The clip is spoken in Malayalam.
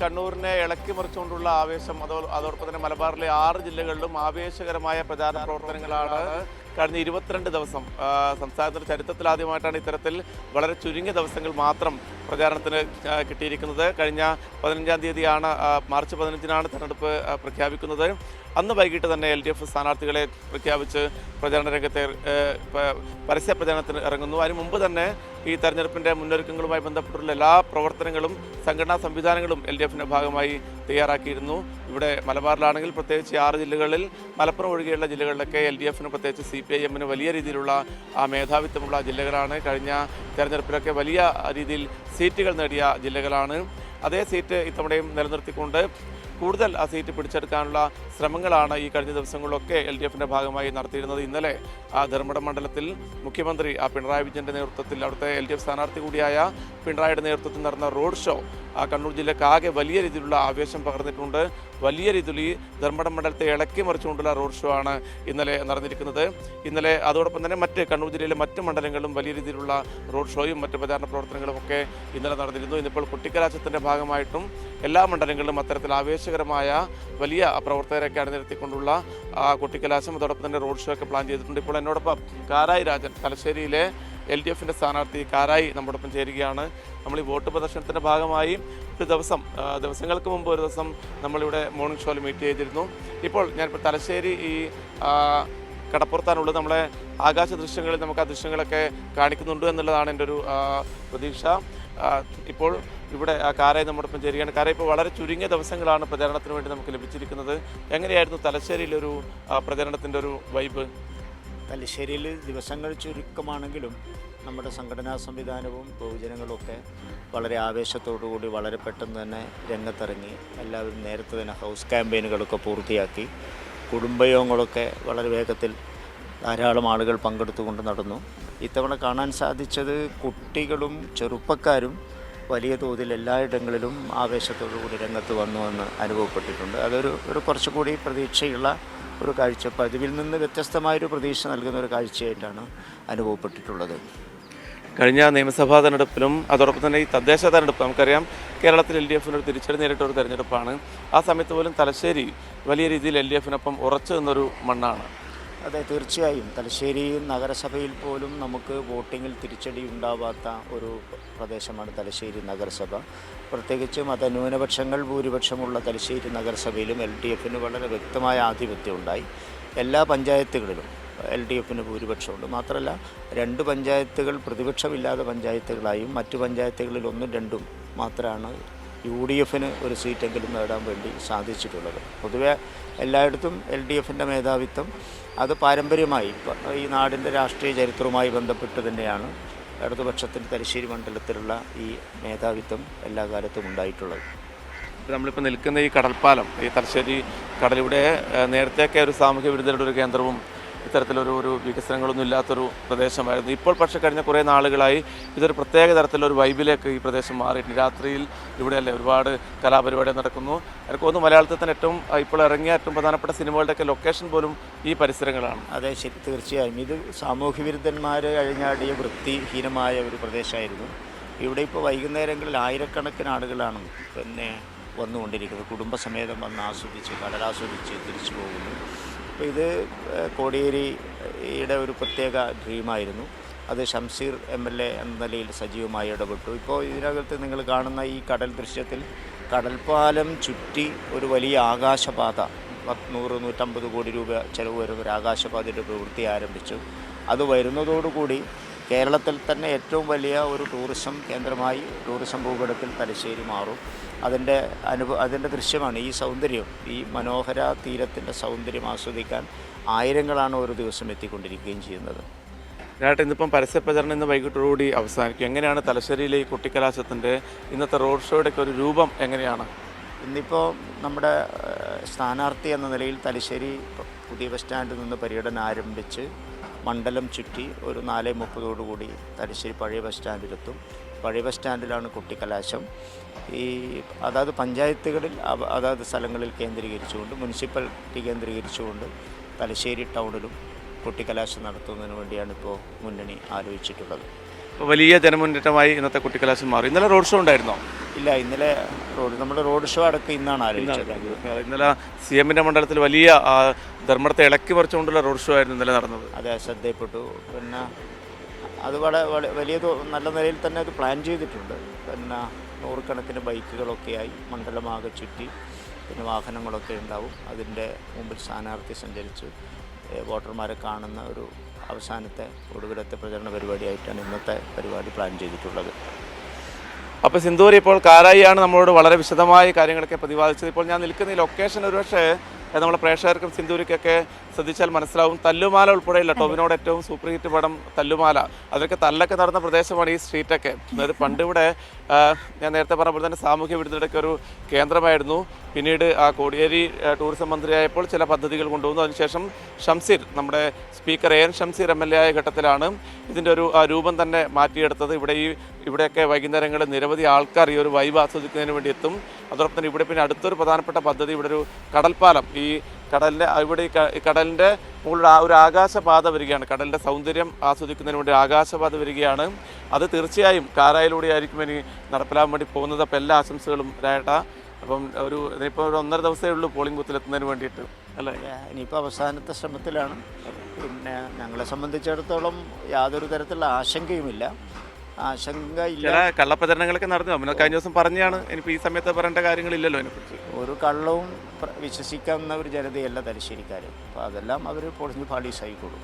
കണ്ണൂരിനെ ഇളക്കി മറിച്ചുകൊണ്ടുള്ള ആവേശം അതോടൊപ്പം തന്നെ മലബാറിലെ 6 ജില്ലകളിലും ആവേശകരമായ പ്രചാരണ പ്രവർത്തനങ്ങളാണ് കഴിഞ്ഞ 22 ദിവസം. സംസ്ഥാനത്തിന്റെ ചരിത്രത്തിലാദ്യമായിട്ടാണ് ഇത്തരത്തിൽ വളരെ ചുരുങ്ങിയ ദിവസങ്ങൾ മാത്രം പ്രചാരണത്തിന് കിട്ടിയിരിക്കുന്നത്. കഴിഞ്ഞ 15-ാം തീയതിയാണ്, മാർച്ച് 15-നാണ് തെരഞ്ഞെടുപ്പ് പ്രഖ്യാപിക്കുന്നത്. അന്ന് വൈകിട്ട് തന്നെ LDF സ്ഥാനാർത്ഥികളെ പ്രഖ്യാപിച്ച് പ്രചാരണ രംഗത്തെ പരസ്യ പ്രചാരണത്തിന് ഇറങ്ങുന്നു. അതിന് മുമ്പ് തന്നെ ഈ തെരഞ്ഞെടുപ്പിൻ്റെ മുന്നൊരുക്കങ്ങളുമായി ബന്ധപ്പെട്ടുള്ള എല്ലാ പ്രവർത്തനങ്ങളും സംഘടനാ സംവിധാനങ്ങളും LDFിൻ്റെ ഭാഗമായി തയ്യാറാക്കിയിരുന്നു. ഇവിടെ മലബാറിലാണെങ്കിൽ പ്രത്യേകിച്ച് 6 ജില്ലകളിൽ, മലപ്പുറം ഒഴികെയുള്ള ജില്ലകളിലൊക്കെ LDFിന് പ്രത്യേകിച്ച് CPIMന് വലിയ രീതിയിലുള്ള മേധാവിത്വമുള്ള ജില്ലകളാണ്. കഴിഞ്ഞ തെരഞ്ഞെടുപ്പിലൊക്കെ വലിയ രീതിയിൽ സീറ്റുകൾ നേടിയ ജില്ലകളാണ്. അതേ സീറ്റ് ഇത്തവണയും നിലനിർത്തിക്കൊണ്ട് കൂടുതൽ ആ സീറ്റ് പിടിച്ചെടുക്കാനുള്ള ശ്രമങ്ങളാണ് ഈ കഴിഞ്ഞ ദിവസങ്ങളിലൊക്കെ LDFിൻ്റെ ഭാഗമായി നടത്തിയിരുന്നത്. ഇന്നലെ ധർമ്മടം മണ്ഡലത്തിൽ മുഖ്യമന്ത്രി പിണറായി വിജയൻ്റെ നേതൃത്വത്തിൽ, അവിടുത്തെ LDF സ്ഥാനാർത്ഥി കൂടിയായ പിണറായിയുടെ നേതൃത്വത്തിൽ നടന്ന റോഡ് ഷോ കണ്ണൂർ ജില്ലക്കാകെ വലിയ രീതിയിലുള്ള ആവേശം പകർന്നിട്ടുണ്ട്. വലിയ രീതിയിൽ ഈ ധർമ്മടം മണ്ഡലത്തെ ഇളക്കി മറിച്ചുകൊണ്ടുള്ള റോഡ് ഷോ ആണ് ഇന്നലെ നടന്നിരിക്കുന്നത്. ഇന്നലെ അതോടൊപ്പം തന്നെ കണ്ണൂർ ജില്ലയിലെ മറ്റ് മണ്ഡലങ്ങളിലും വലിയ രീതിയിലുള്ള റോഡ് ഷോയും മറ്റ് പ്രചാരണ പ്രവർത്തനങ്ങളും ഒക്കെ ഇന്നലെ നടന്നിരുന്നു. ഇന്നിപ്പോൾ കുട്ടിക്കലാശത്തിൻ്റെ ഭാഗമായിട്ടും എല്ലാ മണ്ഡലങ്ങളിലും അത്തരത്തിൽ ആവേശകരമായ വലിയ പ്രവർത്തകരൊക്കെ അണിനിരത്തിക്കൊണ്ടുള്ള കുട്ടിക്കലാശം, അതോടൊപ്പം തന്നെ റോഡ് ഷോ ഒക്കെ പ്ലാൻ ചെയ്തിട്ടുണ്ട്. ഇപ്പോൾ എന്നോടൊപ്പം കാരായി രാജൻ, തലശ്ശേരിയിലെ LDFിൻ്റെ സ്ഥാനാർത്ഥി കാരായി നമ്മോടൊപ്പം ചേരുകയാണ്. നമ്മൾ ഈ വോട്ട് പ്രദർശനത്തിൻ്റെ ഭാഗമായി ഒരു ദിവസങ്ങൾക്ക് മുമ്പ് ഒരു ദിവസം നമ്മളിവിടെ മോർണിംഗ് ഷോയിൽ മീറ്റ് ചെയ്തിരുന്നു. ഇപ്പോൾ ഞാനിപ്പോൾ തലശ്ശേരി ഈ കടപ്പുറത്താണുള്ളത്. നമ്മളെ ആകാശ ദൃശ്യങ്ങളിൽ നമുക്ക് ആ ദൃശ്യങ്ങളൊക്കെ കാണിക്കുന്നുണ്ട് എന്നുള്ളതാണ് എൻ്റെ ഒരു പ്രതീക്ഷ. ഇപ്പോൾ ഇവിടെ കാരായി നമ്മോടൊപ്പം ചേരുകയാണ്. കാരായി, ഇപ്പോൾ വളരെ ചുരുങ്ങിയ ദിവസങ്ങളാണ് പ്രചാരണത്തിന് വേണ്ടി നമുക്ക് ലഭിച്ചിരിക്കുന്നത്. എങ്ങനെയായിരുന്നു തലശ്ശേരിയിലൊരു പ്രചരണത്തിൻ്റെ ഒരു വൈബ്? തലശ്ശേരിയിൽ ദിവസങ്ങൾ ചുരുക്കമാണെങ്കിലും നമ്മുടെ സംഘടനാ സംവിധാനവും ബഹുജനങ്ങളുമൊക്കെ വളരെ ആവേശത്തോടുകൂടി വളരെ പെട്ടെന്ന് തന്നെ രംഗത്തിറങ്ങി. എല്ലാവരും നേരത്തെ തന്നെ ഹൗസ് ക്യാമ്പയിനുകളൊക്കെ പൂർത്തിയാക്കി. കുടുംബയോഗങ്ങളൊക്കെ വളരെ വേഗത്തിൽ ധാരാളം ആളുകൾ പങ്കെടുത്തുകൊണ്ട് നടന്നു. ഇത്തവണ കാണാൻ സാധിച്ചത് കുട്ടികളും ചെറുപ്പക്കാരും വലിയ തോതിൽ എല്ലായിടങ്ങളിലും ആവേശത്തോടുകൂടി രംഗത്ത് വന്നുവെന്ന് അനുഭവപ്പെട്ടിട്ടുണ്ട്. അതൊരു കുറച്ചുകൂടി പ്രതീക്ഷയുള്ള ഒരു കാഴ്ച, പതിവിൽ നിന്ന് വ്യത്യസ്തമായൊരു പ്രതീക്ഷ നൽകുന്ന ഒരു കാഴ്ചയായിട്ടാണ് അനുഭവപ്പെട്ടിട്ടുള്ളത്. കഴിഞ്ഞ നിയമസഭാ തെരഞ്ഞെടുപ്പിലും അതോടൊപ്പം തന്നെ ഈ തദ്ദേശ തെരഞ്ഞെടുപ്പ്, നമുക്കറിയാം കേരളത്തിൽ LDFിന് ഒരു തിരിച്ചടി നേരിട്ടൊരു തെരഞ്ഞെടുപ്പാണ്. ആ സമയത്ത് പോലും തലശ്ശേരി വലിയ രീതിയിൽ LDFിനൊപ്പം ഉറച്ചു നിന്നൊരു മണ്ണാണ്. അതെ, തീർച്ചയായും തലശ്ശേരി നഗരസഭയിൽ പോലും നമുക്ക് വോട്ടിങ്ങിൽ തിരിച്ചടി ഉണ്ടാവാത്ത ഒരു പ്രദേശമാണ് തലശ്ശേരി നഗരസഭ. പ്രത്യേകിച്ച് മതന്യൂനപക്ഷങ്ങൾ ഭൂരിപക്ഷമുള്ള തലശ്ശേരി നഗരസഭയിലും LDFിന് വളരെ വ്യക്തമായ ആധിപത്യം ഉണ്ടായി. എല്ലാ പഞ്ചായത്തുകളിലും LDFിന് ഭൂരിപക്ഷമുണ്ട്. മാത്രമല്ല 2 പഞ്ചായത്തുകൾ പ്രതിപക്ഷമില്ലാത്ത പഞ്ചായത്തുകളായും മറ്റു പഞ്ചായത്തുകളിൽ 1-2 മാത്രമാണ് UDFിന് ഒരു സീറ്റെങ്കിലും നേടാൻ വേണ്ടി സാധിച്ചിട്ടുള്ളത്. പൊതുവെ എല്ലായിടത്തും LDFിൻ്റെ മേധാവിത്വം അത് പാരമ്പര്യമായി ഈ നാടിൻ്റെ രാഷ്ട്രീയ ചരിത്രവുമായി ബന്ധപ്പെട്ട് തന്നെയാണ് ഇടതുപക്ഷത്തിൻ്റെ തലശ്ശേരി മണ്ഡലത്തിലുള്ള ഈ മേധാവിത്വം എല്ലാ കാലത്തും ഉണ്ടായിട്ടുള്ളത്. നമ്മളിപ്പോൾ നിൽക്കുന്ന ഈ കടൽപ്പാലം, ഈ തലശ്ശേരി കടലിവിടെ നേരത്തെയൊക്കെ ഒരു സാമൂഹ്യ വിരുദ്ധരുടെ ഒരു കേന്ദ്രവും ഇത്തരത്തിലൊരു വികസനങ്ങളൊന്നും ഇല്ലാത്തൊരു പ്രദേശമായിരുന്നു. ഇപ്പോൾ പക്ഷേ കഴിഞ്ഞ കുറേ നാളുകളായി ഇതൊരു പ്രത്യേക തരത്തിലൊരു വൈബിലേക്ക് ഈ പ്രദേശം മാറിയിട്ടുണ്ട്. രാത്രിയിൽ ഇവിടെയല്ലേ ഒരുപാട് കലാപരിപാടികൾ നടക്കുന്നു. എനിക്ക് തോന്നുന്നു മലയാളത്തിൽ തന്നെ ഇപ്പോൾ ഇറങ്ങിയ ഏറ്റവും പ്രധാനപ്പെട്ട സിനിമകളുടെയൊക്കെ ലൊക്കേഷൻ പോലും ഈ പരിസരങ്ങളാണ്. അതെ, ശരി, തീർച്ചയായും ഇത് സാമൂഹ്യ വിരുദ്ധന്മാർ അഴിഞ്ഞാടിയ വൃത്തിഹീനമായ ഒരു പ്രദേശമായിരുന്നു. ഇവിടെ ഇപ്പോൾ വൈകുന്നേരങ്ങളിൽ ആയിരക്കണക്കിന് ആളുകളാണ് വന്നുകൊണ്ടിരിക്കുന്നത്. കുടുംബസമേതം വന്ന് ആസ്വദിച്ച് കടലാസ്വദിച്ച് തിരിച്ചു പോകുന്നു. അപ്പോൾ ഇത് കോടിയേരിയുടെ ഒരു പ്രത്യേക ഡ്രീമായിരുന്നു. അത് ഷംസീർ MLA എന്ന നിലയിൽ സജീവമായി ഇടപെട്ടു. ഇപ്പോൾ ഇതിനകത്ത് നിങ്ങൾ കാണുന്ന ഈ കടൽ ദൃശ്യത്തിൽ കടൽപ്പാലം ചുറ്റി ഒരു വലിയ ആകാശപാത, 100-150 കോടി രൂപ ചെലവ് വരുന്ന ഒരു ആകാശപാതയുടെ പ്രവൃത്തി ആരംഭിച്ചു. അത് വരുന്നതോടുകൂടി കേരളത്തിൽ തന്നെ ഏറ്റവും വലിയ ഒരു ടൂറിസം കേന്ദ്രമായി, ടൂറിസം ഭൂപടത്തിൽ തലശ്ശേരി മാറും. അതിൻ്റെ ദൃശ്യമാണ് ഈ സൗന്ദര്യം. ഈ മനോഹര തീരത്തിൻ്റെ സൗന്ദര്യം ആസ്വദിക്കാൻ ആയിരങ്ങളാണ് ഒരു ദിവസം എത്തിക്കൊണ്ടിരിക്കുകയും ചെയ്യുന്നത്. ഇന്നിപ്പം പരസ്യ പ്രചരണം ഇന്ന് വൈകിട്ടോടുകൂടി അവസാനിക്കും. എങ്ങനെയാണ് തലശ്ശേരിയിലെ ഈ കുട്ടിക്കലാശത്തിൻ്റെ ഇന്നത്തെ റോഡ് ഷോയുടെയൊക്കെ ഒരു രൂപം എങ്ങനെയാണ്? ഇന്നിപ്പോൾ നമ്മുടെ സ്ഥാനാർത്ഥി എന്ന നിലയിൽ തലശ്ശേരി പുതിയ ബസ് സ്റ്റാൻഡിൽ നിന്ന് പര്യടനം ആരംഭിച്ച് മണ്ഡലം ചുറ്റി ഒരു 4:30 തലശ്ശേരി പഴയ ബസ് സ്റ്റാൻഡിലെത്തും. പഴയ ബസ് സ്റ്റാൻഡിലാണ് കുട്ടിക്കലാശം. അതാത് പഞ്ചായത്തുകളിൽ അതാത് സ്ഥലങ്ങളിൽ കേന്ദ്രീകരിച്ചുകൊണ്ട്, മുനിസിപ്പാലിറ്റി കേന്ദ്രീകരിച്ചുകൊണ്ട് തലശ്ശേരി ടൗണിലും കുട്ടിക്കലാശം നടത്തുന്നതിന് വേണ്ടിയാണ് ഇപ്പോൾ മുന്നണി ആലോചിച്ചിട്ടുള്ളത്. വലിയ ജനമുന്നേറ്റമായി ഇന്നത്തെ കൊട്ടിക്കലാശം മാറി. ഇന്നലെ റോഡ് ഷോ ഉണ്ടായിരുന്നോ? ഇല്ല, ഇന്നലെ നമ്മുടെ റോഡ് ഷോ അടക്കം ഇന്നാണ് ആലോചിച്ചത്. ഇന്നലെ CM-ന്റെ മണ്ഡലത്തിൽ വലിയ ധർമ്മടത്തെ ഇളക്കി മറിച്ചുകൊണ്ടുള്ള റോഡ് ഷോ ആയിരുന്നു ഇന്നലെ നടന്നത്. അതെ, ശ്രദ്ധയിൽപ്പെട്ടു. പിന്നെ അത് വലിയ നല്ല നിലയിൽ തന്നെ അത് പ്ലാൻ ചെയ്തിട്ടുണ്ട്. പിന്നെ നൂറുകണക്കിന് ബൈക്കുകളൊക്കെയായി മണ്ഡലമാകെ ചുറ്റി, പിന്നെ വാഹനങ്ങളൊക്കെ ഉണ്ടാവും. അതിൻ്റെ മുമ്പിൽ സ്ഥാനാർത്ഥി സഞ്ചരിച്ച് വോട്ടർമാരെ കാണുന്ന ഒരു അവസാനത്തെ ഒടുവിലത്തെ പ്രചരണ പരിപാടിയായിട്ടാണ് ഇന്നത്തെ പരിപാടി പ്ലാൻ ചെയ്തിട്ടുള്ളത്. അപ്പോൾ സിന്ദൂരി ഇപ്പോൾ കാരായിയാണ് നമ്മളോട് വളരെ വിശദമായ കാര്യങ്ങളൊക്കെ പ്രതിപാദിച്ചത്. ഇപ്പോൾ ഞാൻ നിൽക്കുന്ന ഈ ലൊക്കേഷൻ ഒരുപക്ഷെ നമ്മളെ പ്രേക്ഷകർക്കും സിന്ദൂരിക്കൊക്കെ ശ്രദ്ധിച്ചാൽ മനസ്സിലാവും. തല്ലുമാല ഉൾപ്പെടെയുള്ള ടോവിനോട് ഏറ്റവും സൂപ്പർ ഹിറ്റ് പടം തല്ലുമാല, അതൊക്കെ തല്ലൊക്കെ നടന്ന പ്രദേശമാണ് ഈ സ്ട്രീറ്റൊക്കെ. അതായത് പണ്ടിവിടെ ഞാൻ നേരത്തെ പറഞ്ഞപ്പോൾ തന്നെ സാമൂഹ്യ വിരുദ്ധതയ്ക്ക് ഒരു കേന്ദ്രമായിരുന്നു. പിന്നീട് ആ കോടിയേരി ടൂറിസം മന്ത്രിയായപ്പോൾ ചില പദ്ധതികൾ കൊണ്ടുവന്നു. അതിനുശേഷം ഷംസീർ, നമ്മുടെ സ്പീക്കർ AN ഷംസീർ MLA ആയ ഘട്ടത്തിലാണ് ഇതിൻ്റെ ഒരു രൂപം തന്നെ മാറ്റിയെടുത്തത്. ഇവിടെയൊക്കെ വൈകുന്നേരങ്ങളിൽ നിരവധി ആൾക്കാർ ഈ ഒരു വൈബ് ആസ്വദിക്കുന്നതിന് വേണ്ടി എത്തും. അതോടൊപ്പം തന്നെ ഇവിടെ പിന്നെ അടുത്തൊരു പ്രധാനപ്പെട്ട പദ്ധതി, ഇവിടെ ഒരു കടൽപ്പാലം, ഈ കടലിൻ്റെ ഇവിടെ ഈ കടലിൻ്റെ മുകളിൽ ഒരു ആകാശപാത വരികയാണ്. കടലിൻ്റെ സൗന്ദര്യം ആസ്വദിക്കുന്നതിന് വേണ്ടി ആകാശപാത വരികയാണ്. അത് തീർച്ചയായും കാരായിലൂടെ ആയിരിക്കും ഇനി നടപ്പിലാകാൻ വേണ്ടി പോകുന്നത്. അപ്പോൾ എല്ലാ ആശംസകളും രായേട്ടാ. അപ്പം ഇതിപ്പോൾ ഒരു 1.5 ദിവസമേ ഉള്ളൂ പോളിംഗ് ബൂത്തിലെത്തുന്നതിന് വേണ്ടിയിട്ട്, അല്ലേ? ഇനിയിപ്പോൾ അവസാനത്തെ ശ്രമത്തിലാണ്. പിന്നെ ഞങ്ങളെ സംബന്ധിച്ചിടത്തോളം യാതൊരു തരത്തിലുള്ള ആശങ്കയുമില്ല. ചില കള്ളപ്രചരണങ്ങളൊക്കെ നടന്നു. കഴിഞ്ഞ ദിവസം പറഞ്ഞാണ്. ഇനിയിപ്പോൾ ഈ സമയത്ത് പറയേണ്ട കാര്യങ്ങളില്ലല്ലോ അതിനെക്കുറിച്ച്. ഒരു കള്ളവും വിശ്വസിക്കാവുന്ന ഒരു ജനതയല്ല തലശ്ശേരിക്കാർ. അപ്പോൾ അതെല്ലാം അവർ പൊളിഞ്ഞ് പാളീസായിക്കോളും.